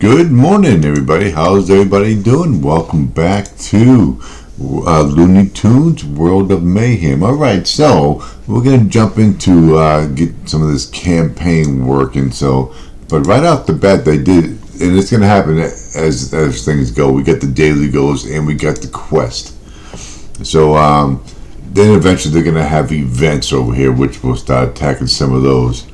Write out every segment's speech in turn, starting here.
Good morning, everybody. How's everybody doing? Welcome back to Looney Tunes World of Mayhem. All right, so we're gonna jump into get some of this campaign working. But right off the bat, they did, and it's gonna happen as things go. We got the daily goals and we got the quest. So then eventually they're gonna have events over here, which we'll start attacking some of those.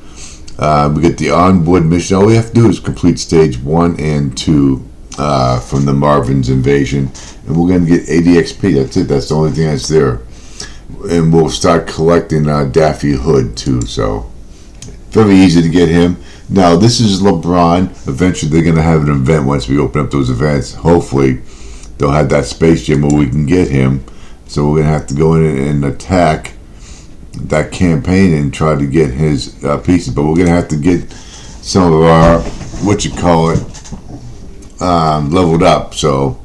We get the onboard mission. All we have to do is complete stage 1 and 2 from the Marvin's Invasion, and we're going to get 80 XP. That's it. That's the only thing that's there. And we'll start collecting Daffy Hood too. So very easy to get him. Now this is LeBron. Eventually they're going to have an event once we open up those events. Hopefully they'll have that space gym where we can get him. So we're going to have to go in and attack that campaign and try to get his pieces, but we're gonna have to get some of our leveled up. So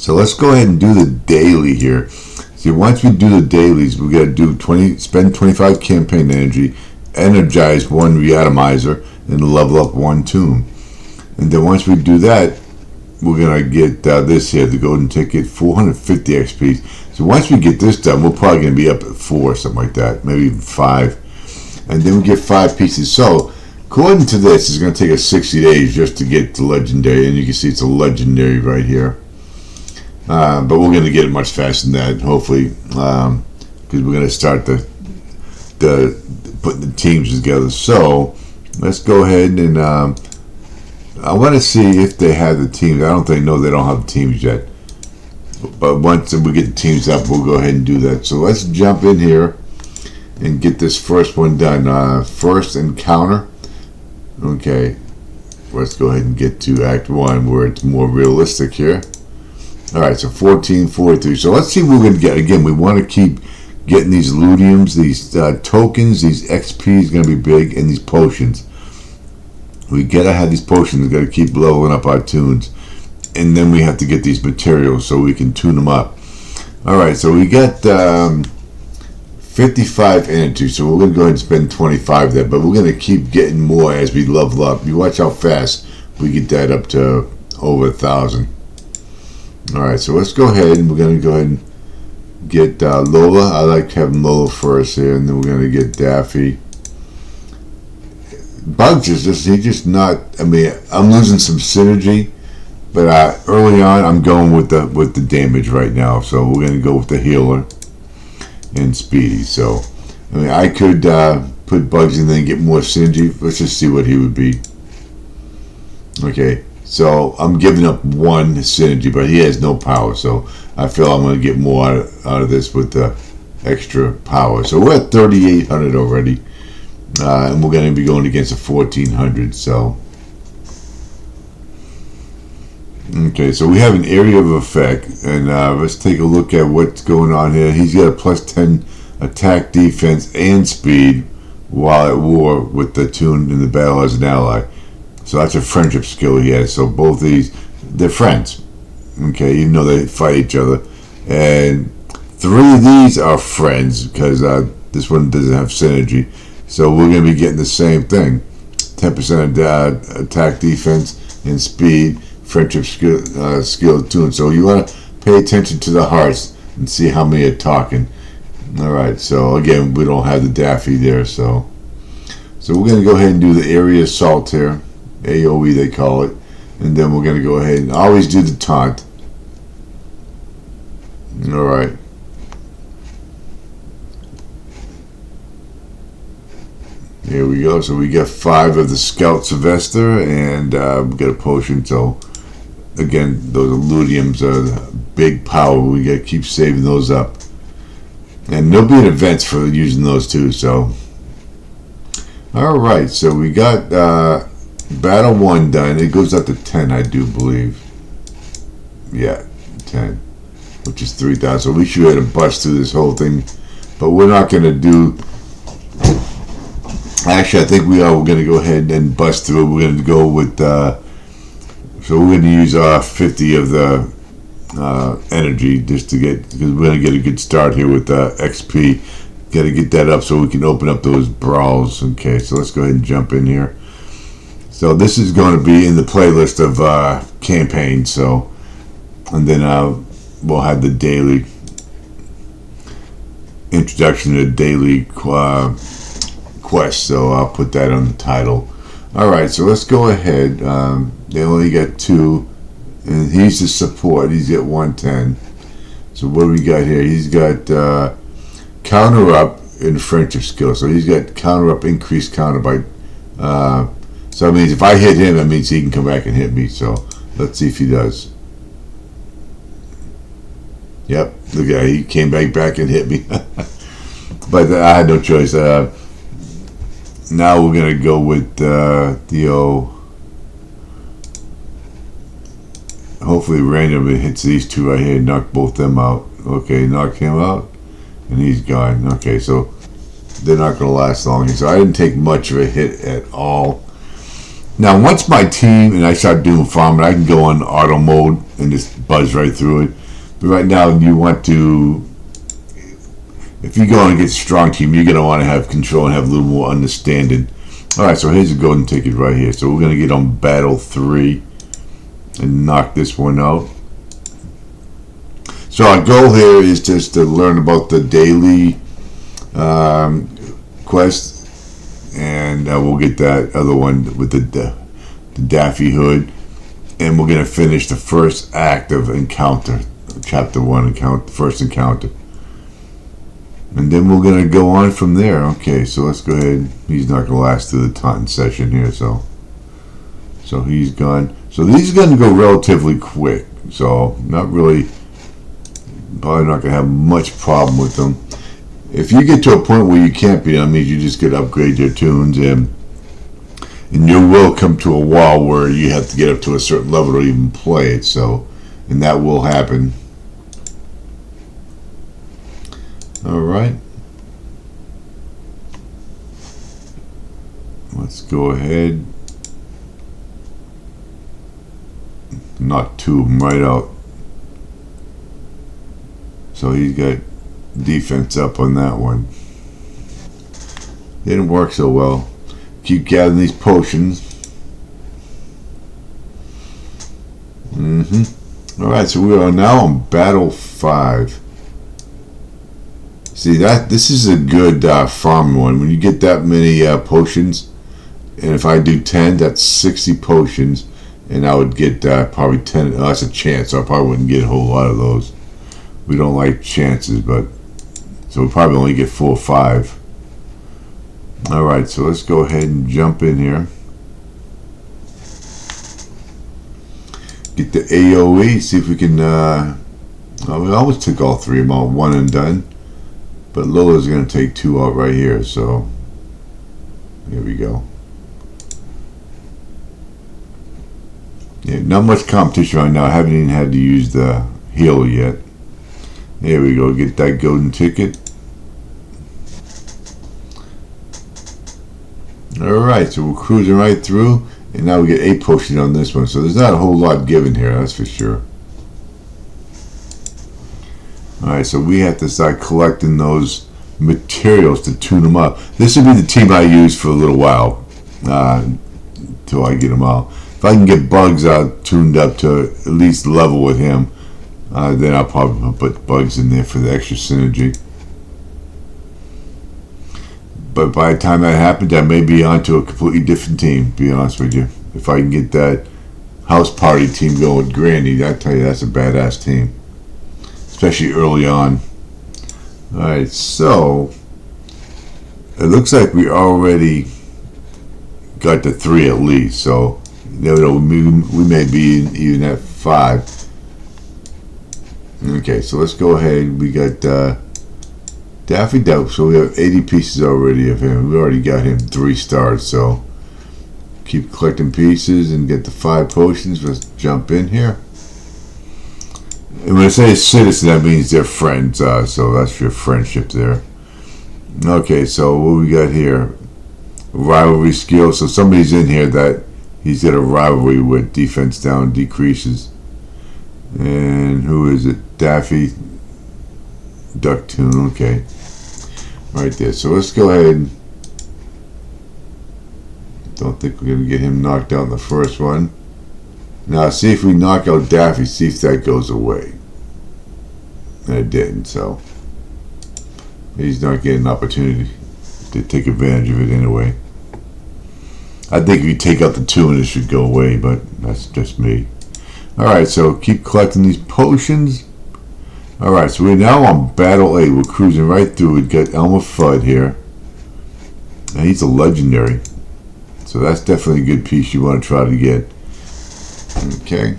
let's go ahead and do the daily here. See, once we do the dailies, we gotta spend 25 campaign energy, energize 1 reatomizer, and level up 1 tomb. And then once we do that, we're gonna get this here, the golden ticket, 450 XP. So once we get this done, we're probably gonna be up at 4 or something like that, maybe even 5. And then we get 5 pieces. So according to this, it's gonna take us 60 days just to get the legendary, and you can see it's a legendary right here. But we're gonna get it much faster than that, hopefully, because we're gonna start the putting the teams together. So let's go ahead and I want to see if they have the teams. I don't think, no, they don't have the teams yet. But once we get the teams up, we'll go ahead and do that. So let's jump in here and get this first one done. First encounter. Okay. Let's go ahead and get to Act 1 where it's more realistic here. Alright, so 1443. So let's see what we're going to get. Again, we want to keep getting these ludiums, these tokens, these XP is going to be big, and these potions. We gotta have these potions. We gotta keep leveling up our tunes, and then we have to get these materials so we can tune them up. All right, so we got 55 energy, so we're gonna go ahead and spend 25 there. But we're gonna keep getting more as we level up. You watch how fast we get that up to over 1,000. All right, so let's go ahead and we're gonna go ahead and get Lola. I like having Lola first here, and then we're gonna get Daffy. Bugs is just not. I mean, I'm losing some synergy, but early on I'm going with the damage right now. So we're gonna go with the healer and Speedy. So I mean, I could put Bugs in there and get more synergy. Let's just see what he would be. Okay, so I'm giving up 1 synergy, but he has no power. So I feel I'm gonna get more out of this with the extra power. So we're at 3,800 already. And we're going to be going against a 1,400. So okay, so we have an area of effect, and let's take a look at what's going on here. He's got a +10 attack, defense, and speed while at war with the tune in the battle as an ally. So that's a friendship skill he has. So both these, they're friends. Okay, even though they fight each other, and 3 of these are friends because this one doesn't have synergy. So we're going to be getting the same thing. 10% attack, defense, and speed, friendship skill tune. So you want to pay attention to the hearts and see how many are talking. Alright, so again, we don't have the Daffy there. So we're going to go ahead and do the area assault here. AoE they call it. And then we're going to go ahead and always do the taunt. Alright. Here we go. So we got 5 of the Scout Sylvester, and we got a potion. So again, those ludiums are big power. We got to keep saving those up, and there'll be events for using those too. So all right, so we got battle 1 done. It goes up to 10, I do believe. Yeah, 10, which is 3,000. So we should have to bust through this whole thing, but we're not going to do. Actually, I think we are. We're going to go ahead and bust through. We're going to go with. So we're going to use 50 of the energy just to get, because we're going to get a good start here with XP. Got to get that up so we can open up those brawls. Okay, so let's go ahead and jump in here. So this is going to be in the playlist of campaigns. So, and then we'll have the daily introduction to the daily quest. So I'll put that on the title. All right. So let's go ahead. They only got 2, and he's the support. He's got 110. So what do we got here? He's got counter up in friendship skill. So he's got counter up, increased counter by. So that means if I hit him, that means he can come back and hit me. So let's see if he does. Yep, look at that. He came back and hit me. But I had no choice. Now we're gonna go with hopefully randomly hits these 2 right here, knock both them out. Okay, knock him out, and he's gone. Okay, so they're not gonna last long. So I didn't take much of a hit at all. Now, once my team and I start doing farming, I can go on auto mode and just buzz right through it. But right now, you want to, if you go on against a strong team, you're going to want to have control and have a little more understanding. All right, so here's a golden ticket right here. So we're going to get on battle 3 and knock this one out. So our goal here is just to learn about the daily quest. And we'll get that other one with the Daffy hood, and we're gonna finish the first act of encounter, chapter 1 first encounter, and then we're gonna go on from there. Okay, so let's go ahead. He's not gonna last through the taunting session here, so he's gone. So these are gonna go relatively quick. So not really, probably not gonna have much problem with them. If you get to a point where you can't beat them, that means you just got to upgrade your tunes, and you will come to a wall where you have to get up to a certain level to even play it. So, and that will happen. All right. Let's go ahead. Knock 2 of them right out. So he's got defense up on that one. Didn't work so well. Keep gathering these potions. Alright, so we are now on battle 5. See, this is a good farm one. When you get that many potions, and if I do 10, that's 60 potions, and I would get probably 10. Oh, that's a chance, so I probably wouldn't get a whole lot of those. We don't like chances, but so we'll probably only get 4 or 5. Alright, so let's go ahead and jump in here. Get the AoE, see if we can, we always took all 3 of them out, 1 and done. But Lola's going to take 2 out right here, so here we go. Yeah, not much competition right now. I haven't even had to use the healer yet. There we go, get that golden ticket. Alright, so we're cruising right through, and now we get 8 potions on this one, so there's not a whole lot given here, that's for sure. Alright, so we have to start collecting those materials to tune them up. This will be the team I use for a little while, until I get them out. If I can get Bugs tuned up to at least level with him, then I'll probably put Bugs in there for the extra synergy. But by the time that happens, I may be onto a completely different team, to be honest with you. If I can get that house party team going with Granny, I tell you, that's a badass team. Especially early on. Alright, so it looks like we already got to 3 at least, so you know, we may be even at 5. Okay, so let's go ahead. We got Daffy Duck, so we have 80 pieces already of him. We already got him 3 stars, so keep collecting pieces and get the 5 potions. Let's jump in here. And when I say citizen, that means they're friends, so that's your friendship there. Okay, so what we got here? Rivalry skill. So somebody's in here that he's got a rivalry with. Defense down decreases. And who is it? Daffy Duck Tune. Okay, right there. So let's go ahead. Don't think we're going to get him knocked out in the first one. Now, see if we knock out Daffy, see if that goes away. And it didn't, so he's not getting an opportunity to take advantage of it anyway. I think if you take out the 2 it should go away, but that's just me. Alright, so keep collecting these potions. Alright, so we're now on Battle 8. We're cruising right through. We've got Elmer Fudd here. And he's a legendary. So that's definitely a good piece you want to try to get. Okay.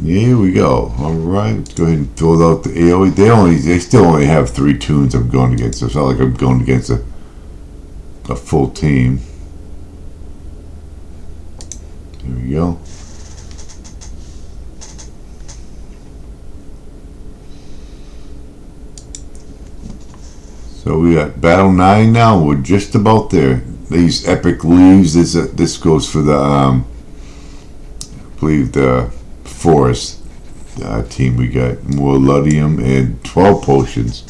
Here we go. Alright, let's go ahead and fill out the AoE. They still only have 3 tunes I'm going against. So it's not like I'm going against a full team. Here we go. So we got Battle 9 now. We're just about there. These epic leaves. This goes for the I believe the forest team. We got more Ludium and 12 potions.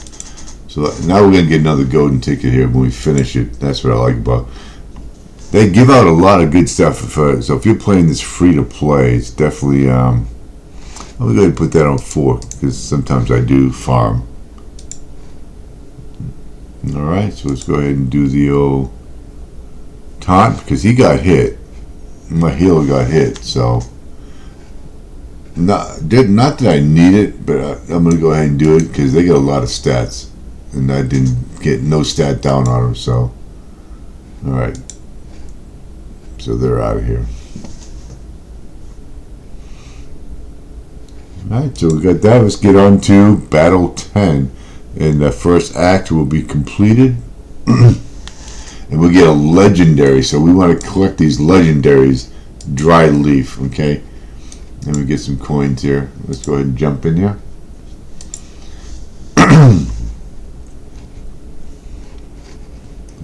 So now we're gonna get another golden ticket here when we finish it. That's what I like about. They give out a lot of good stuff for. So if you're playing this free to play, it's definitely. I'm gonna go ahead and put that on 4 because sometimes I do farm. Alright, so let's go ahead and do the old taunt because he got hit. My healer got hit, so not that I need it, but I'm gonna go ahead and do it because they got a lot of stats, and I didn't get no stat down on them. So, alright, so they're out of here. Alright, so we got that. Let's get on to Battle 10. And the first act will be completed. And we'll get a legendary. So we want to collect these legendaries. Dry leaf, okay? And we get some coins here. Let's go ahead and jump in here.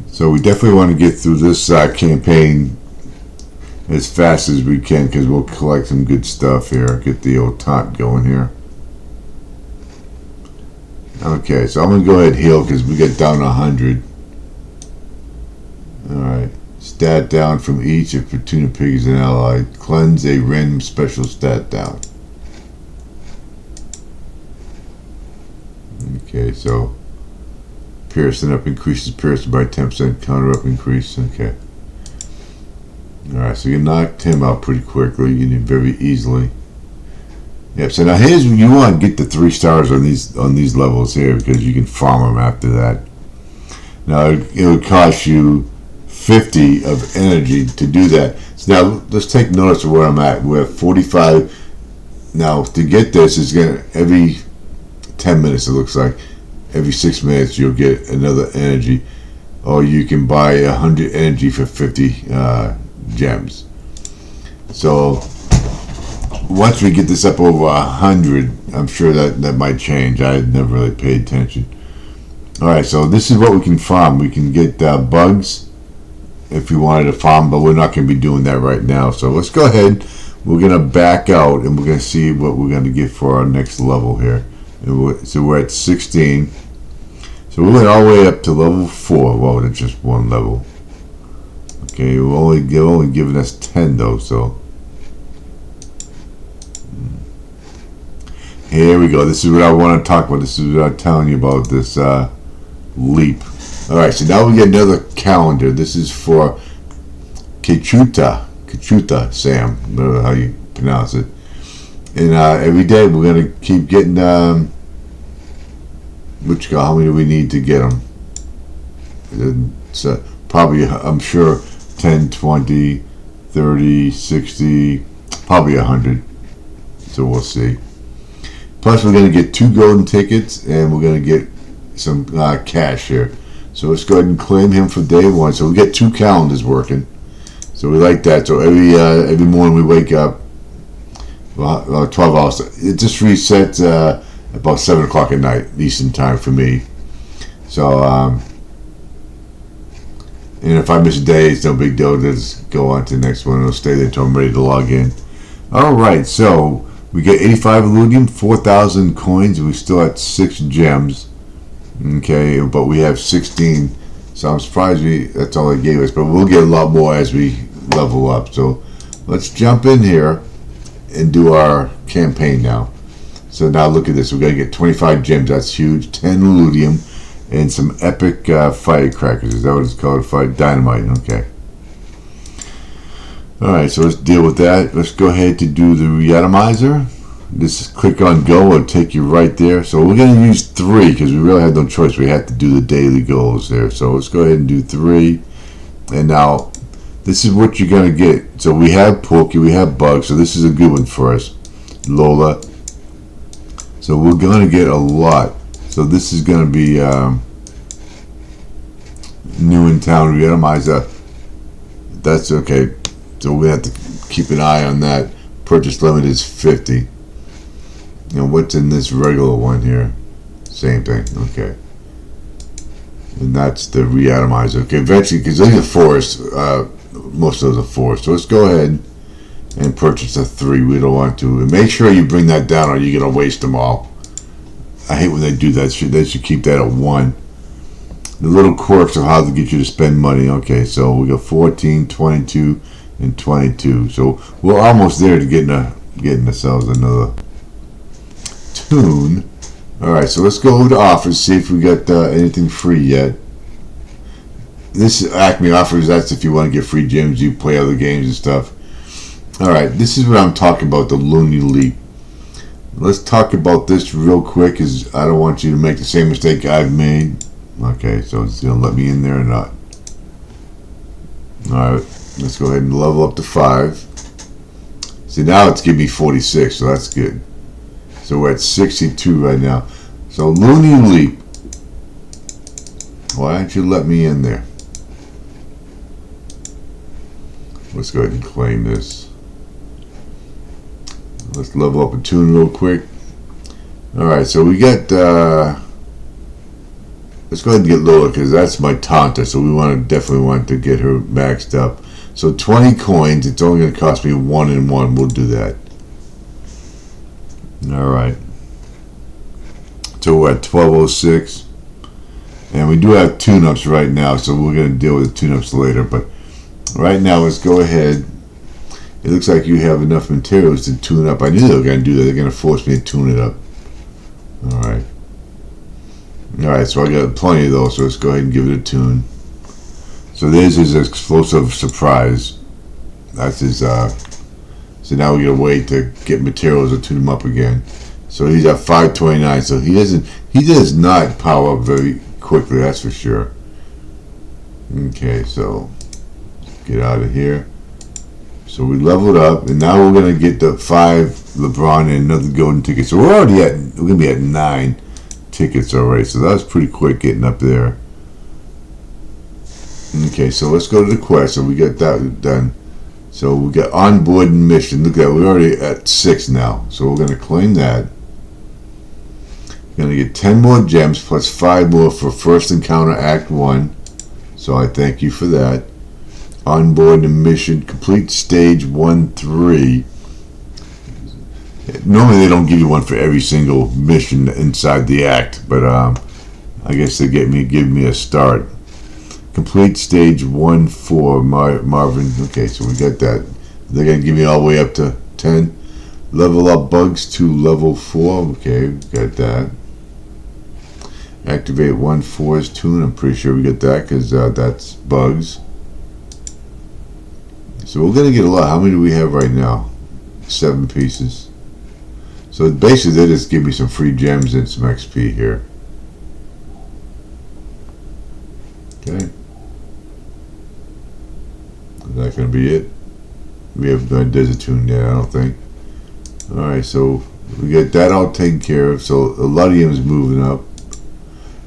So we definitely want to get through this campaign as fast as we can because we'll collect some good stuff here. Get the old taunt going here. Okay, so I'm going to go ahead and heal because we get down 100. Alright. Stat down from each if Fortuna Pig is an ally. Cleanse a random special stat down. Okay, so Piercing up increases Piercing by 10%. Counter up increase. Okay. Alright, so you knocked him out pretty quickly. You did very easily. Yep, so now here's when you want to get the 3 stars on these levels here because you can farm them after that. Now it would cost you 50 of energy to do that. So now let's take notice of where I'm at. We're at 45. Now to get this is gonna every 10 minutes it looks like. Every 6 minutes you'll get another energy. Or you can buy 100 energy for 50 gems. So once we get this up over 100, I'm sure that might change. I never really paid attention. Alright, so this is what we can farm. We can get bugs if we wanted to farm, but we're not going to be doing that right now. So let's go ahead. We're going to back out and we're going to see what we're going to get for our next level here. So we're at 16. So we went all the way up to level 4. Well, it's just one level. Okay, we're only giving us 10 though, so. Here we go. This is what I want to talk about. This is what I'm telling you about this leap. Alright, so now we get another calendar. This is for Kachuta Sam, whatever how you pronounce it. And every day we're going to keep getting, how many do we need to get them? So probably, I'm sure, 10, 20, 30, 60, probably 100. So we'll see. Plus, we're going to get 2 golden tickets, and we're going to get some cash here. So let's go ahead and claim him for day 1. So we get 2 calendars working. So we like that. So every morning we wake up, 12 hours. It just resets about 7 o'clock at night, Eastern time for me. So, and if I miss a day, it's no big deal. Just go on to the next one. It'll stay there until I'm ready to log in. All right, so we get 85 Ludium, 4,000 coins, and we're still at 6 gems. Okay, but we have 16, so I'm surprised that's all they gave us, but we'll get a lot more as we level up. So let's jump in here and do our campaign now. So now look at this, we're going to get 25 gems, that's huge, 10 ludium, and some epic firecrackers. Is that what it's called? Fire dynamite, okay. Alright, so let's deal with that. Let's go ahead to do the reatomizer. Just click on go, it'll take you right there. So we're going to use 3 because we really had no choice. We had to do the daily goals there. So let's go ahead and do 3. And now, this is what you're going to get. So we have Pokey, we have Bug, so this is a good one for us. Lola. So we're going to get a lot. So this is going to be new in town reatomizer. That's okay. So we have to keep an eye on that. Purchase limit is 50. And what's in this regular one here? Same thing. Okay. And that's the reatomizer. Okay, eventually, because these are forest, most of those are forest. So let's go ahead and purchase a 3. We don't want to. And make sure you bring that down or you're going to waste them all. I hate when they do that. They should keep that at 1. The little quirks of how to get you to spend money. Okay, so we got 14, 22, and 22. So we're almost there to getting ourselves another tune. Alright, so let's go to offers, see if we got anything free yet. This Acme offers, that's if you want to get free gems, you play other games and stuff. Alright, this is what I'm talking about, the Looney Leap. Let's talk about this real quick, because I don't want you to make the same mistake I've made. Okay, so it's going to let me in there or not. Alright, let's go ahead and level up to 5. See, now it's giving me 46, so that's good. So we're at 62 right now. So Looney Leap. Why don't you let me in there? Let's go ahead and claim this. Let's level up a tune real quick. Alright, so we got let's go ahead and get Lola because that's my Tanta, so we definitely want to get her maxed up. So 20 coins, it's only going to cost me 1 and 1. We'll do that. Alright. So we're at 1206. And we do have tune-ups right now, so we're going to deal with tune-ups later. But right now, let's go ahead. It looks like you have enough materials to tune up. I knew they were going to do that. They're going to force me to tune it up. Alright. Alright, so I got plenty of those, so let's go ahead and give it a tune. So there's his explosive surprise. That's his, so now we gotta wait to get materials to tune him up again. So he's at 529, so he does not power up very quickly, that's for sure. Okay, so get out of here. So we leveled up, and now we're gonna get the 5 LeBron and another golden ticket. So we're gonna be at 9 tickets already. So that was pretty quick getting up there. Okay, so let's go to the quest. So we got that done. So we got onboard mission. Look at that, we're already at 6 now. So we're gonna claim that. We're gonna get 10 more gems plus 5 more for first encounter act 1. So I thank you for that. Onboard the mission, complete stage 1-3. Normally they don't give you one for every single mission inside the act, but I guess they give me a start. Complete stage 1-4, Marvin. Okay, so we got that. They're gonna give me all the way up to 10. Level up bugs to level 4. Okay, we got that. Activate 1-4's tune. I'm pretty sure we get that because that's bugs. So we're gonna get a lot. How many do we have right now? 7 pieces. So basically they just give me some free gems and some XP here. Okay. Is that gonna be it? We haven't done Desert Tune yet, I don't think. Alright, so we got that all taken care of. So a lot of them is moving up.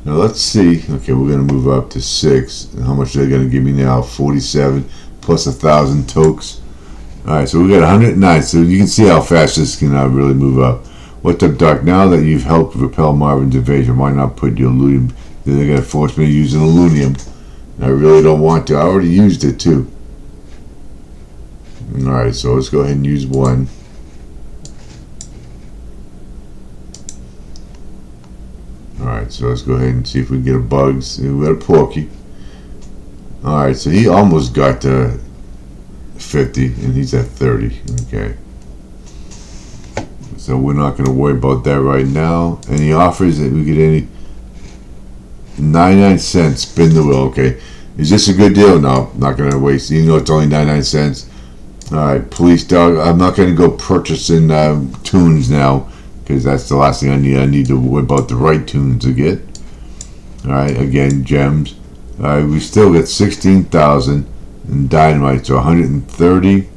Now let's see. Okay, we're gonna move up to 6. And how much they're gonna give me now? 47 plus 1,000 tokes. Alright, so we got 109. So you can see how fast this can really move up. What's up, Doc? Now that you've helped repel Marvin's invasion, why not put your Looney? They're gonna force me to use an Aluminum. I really don't want to. I already used it too. Alright, so let's go ahead and use 1. Alright. Alright, so let's go ahead and see if we can get a Bugs. We got a Porky. Alright, so he almost got to 50 and he's at 30. Okay. So we're not going to worry about that right now. Any offers that we get any 99 cents spin the wheel. Okay. Is this a good deal? No, not going to waste. Even though it's only 99 cents. Alright, police dog. I'm not going to go purchasing tunes now because that's the last thing I need. I need to worry about the right tunes to get. Alright, again, gems. Alright, we still get 16,000 in dynamite, so 130.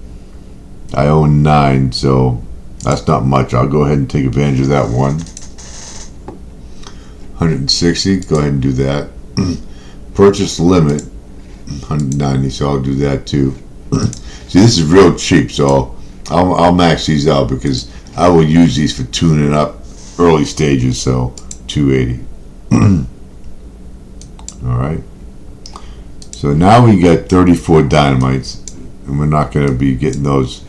I own 9, so that's not much. I'll go ahead and take advantage of that one. 160, go ahead and do that. Purchase limit, 190, so I'll do that too. See, this is real cheap, so I'll max these out because I will use these for tuning up early stages, so 280. Alright. So now we got 34 dynamites, and we're not going to be getting those.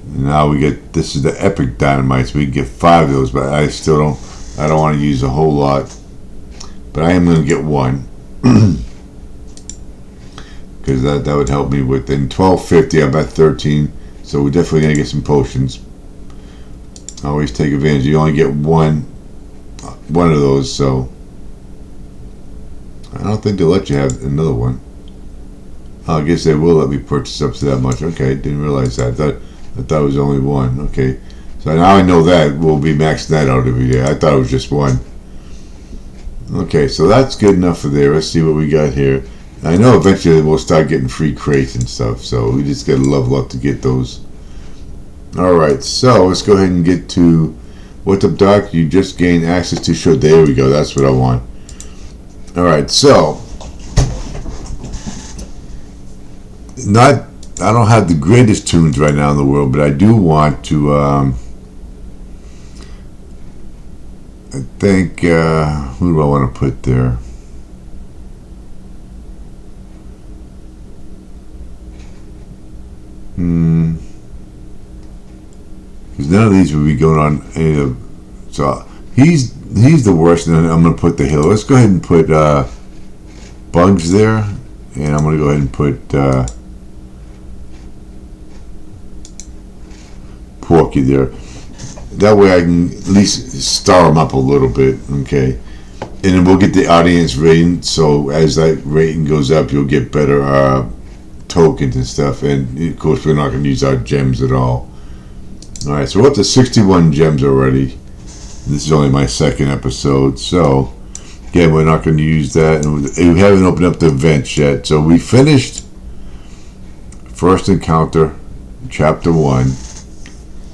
Now we get, this is the epic dynamites. We can get 5 of those, but I don't want to use a whole lot. But I am going to get one. Because that would help me with, in 1250 I'm at 13, so we're definitely going to get some potions. Always take advantage. You only get one of those, so I don't think they'll let you have another one. I guess they will let me purchase up to that much. Okay, didn't realize that. I thought it was only one. Okay, so now I know that we'll be maxing that out every day. I thought it was just one. Okay, so that's good enough for there. Let's see what we got here. I know eventually we'll start getting free crates and stuff, so we just gotta level up to get those. Alright, so let's go ahead and get to what's up, Doc? You just gained access to show. There we go, that's what I want. Alright, so I don't have the greatest tunes right now in the world, but I do want to I think who do I want to put there? Because none of these would be going on any of. So he's the worst, and I'm going to put the hill. Let's go ahead and put Bugs there, and I'm going to go ahead and put Porky there. That way I can at least star them up a little bit, okay? And then we'll get the audience rating, so as that rating goes up, you'll get better tokens and stuff, and of course we're not going to use our gems at all. Alright, so we're up to 61 gems already. This is only my second episode, so again, we're not going to use that, and we haven't opened up the events yet. So we finished First Encounter, Chapter 1,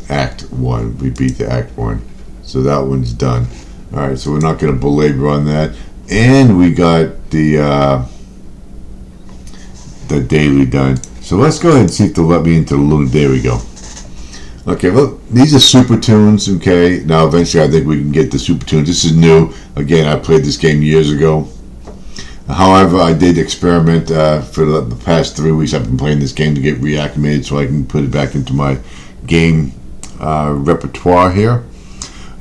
Act 1. We beat the Act 1, so that one's done. Alright, so we're not going to belabor on that. And we got the daily done. So let's go ahead and see if they'll let me into the Looney. There we go. Okay, well, these are super tunes, okay? Now, eventually, I think we can get the super tunes. This is new. Again, I played this game years ago. However, I did experiment for the past 3 weeks. I've been playing this game to get reacclimated so I can put it back into my game repertoire here.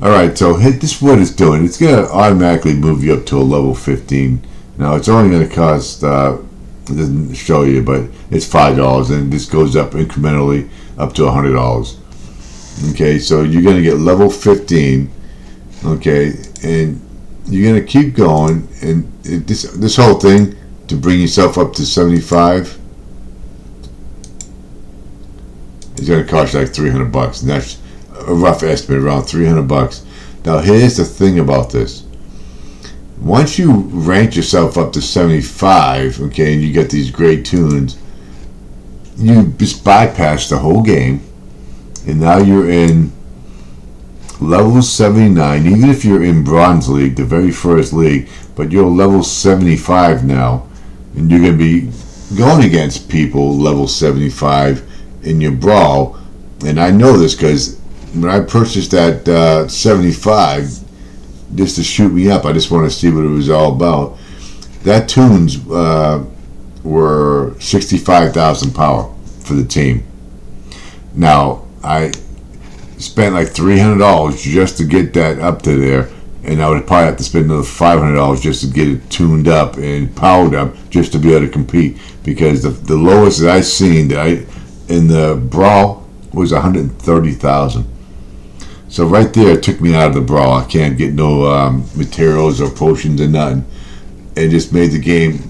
Alright, so this is what it's doing. It's going to automatically move you up to a level 15. Now, it's only going to cost, it doesn't show you, but it's $5, and this goes up incrementally up to $100. Okay, so you're going to get level 15, okay, and you're going to keep going, and this whole thing to bring yourself up to 75 is going to cost you like $300, and that's a rough estimate, around $300. Now, here's the thing about this. Once you rank yourself up to 75, okay, and you get these great tunes, you just bypass the whole game, and now you're in level 79. Even if you're in Bronze League, the very first league, but you're level 75 now, and you're going to be going against people level 75 in your brawl. And I know this because when I purchased that 75 just to shoot me up, I just want to see what it was all about. That tunes were 65,000 power for the team. Now, I spent like $300 just to get that up to there, and I would probably have to spend another $500 just to get it tuned up and powered up just to be able to compete. Because the lowest that I seen in the brawl was 130,000. So right there, it took me out of the brawl. I can't get no materials or potions or nothing. It just made the game,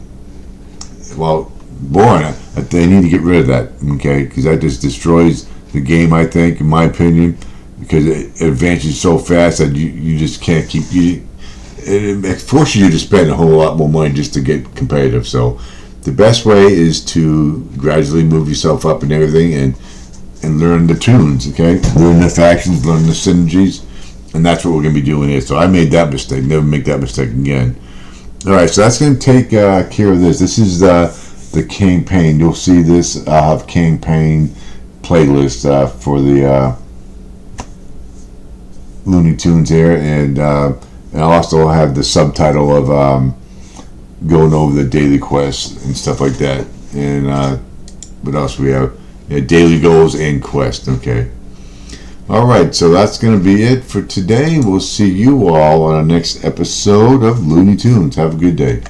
well, boring. They need to get rid of that, okay? Because that just destroys the game, I think, in my opinion. Because it advances so fast that you just can't keep. It forces you to spend a whole lot more money just to get competitive. So the best way is to gradually move yourself up and everything, and learn the tunes, okay? Learn the factions, learn the synergies, and that's what we're going to be doing here. So I made that mistake. Never make that mistake again. All right, so that's going to take care of this. This is the campaign. You'll see this. I'll have campaign playlist for the Looney Tunes here, and I'll also have the subtitle of going over the daily quests and stuff like that. And what else we have? Yeah, daily goals and quest. Okay. All right, so that's going to be it for today. We'll see you all on our next episode of Looney Tunes. Have a good day.